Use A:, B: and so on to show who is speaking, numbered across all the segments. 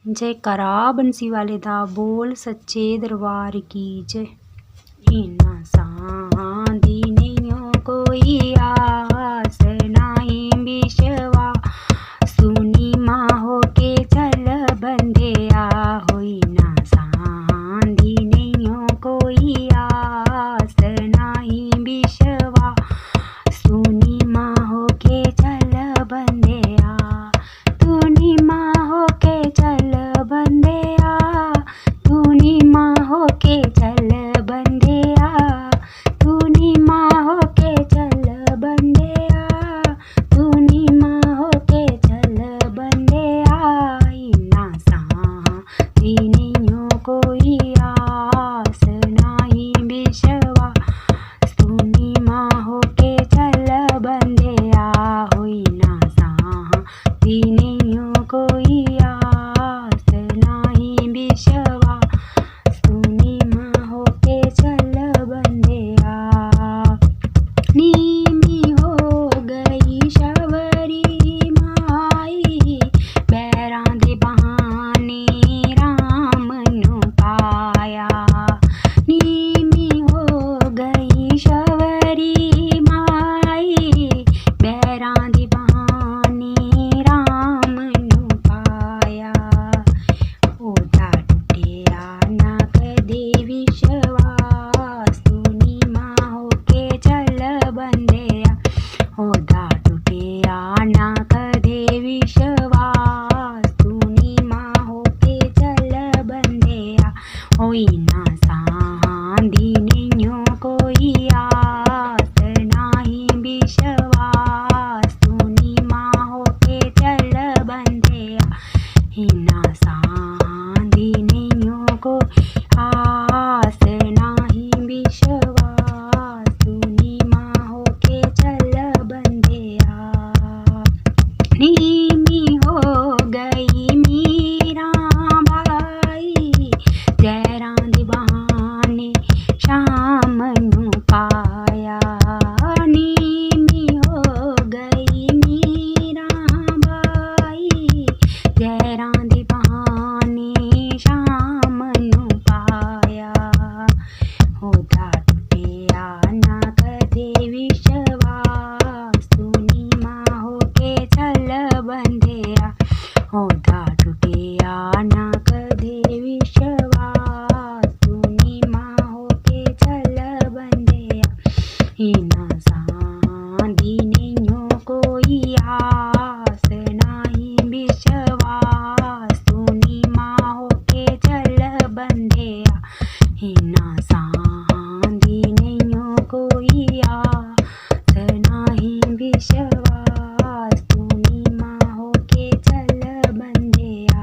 A: जयकारा बंसी वाले दा बोल सच्चे दरबार की जय। इन्ना सांधी नैयो कोई आस नाई बिशवा सुनी माँ हो के चल बंदेया होई ना सांधी नैयो कोई आस नाई बिशवा सुनी माँ हो के चल बंदेया तूनी माँ हो के चल बंदेया तूनी माँ हो के चल बंदेया तूनी माँ हो के चल बंदेया तूनी माँ हो के चल बंदेया इन्ना सांधी नैयो कोई आस नाई बिशवा तूनी माँ हो के चल बंदेया होई ना सांधी नैयो कोई आस नाई बिशवा तूनी माँ हो के चल बंदेया नीमी हो गई शबरी माई बैरां दे बहाने राम नू पाया नीमी हो गई शबरी माई बैरां दे बहाने राम नू पाया ओदा टुटिया ना कदे विश्वास तूनी माँ हो के चल बंदेया ओदा टुटिया ना कदे विश्वास तूनी माँ हो के चल बंदेया होई ना सांधी नैयो कोई आस नाई विश्वास तूनी माँ हो के चल बंदेया इन्ना सांधी नैयो कोई आस नाई विश्वास तूनी माँ हो के चल बंदेया नीमी हो गई मीरा बाई जयरां दे बहाने शाम नू पाया नीमी हो गई मीरा बाई जयरां दे बहाने शाम नू पाया ओदा टुटिया ना कदे विश्वास तूनी माँ हो के चल बंदेया ओदा टुटिया ना कदे विश्वास तूनी माँ हो के चल बंदेया इन्ना सांधी नैयो कोई आस नाई विश्वास तूनी माँ हो के चल बंदेया इन्ना सांधी नैयो कोई आस नाई विश्वास तूनी माँ हो के चल बंदेया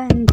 A: बंधु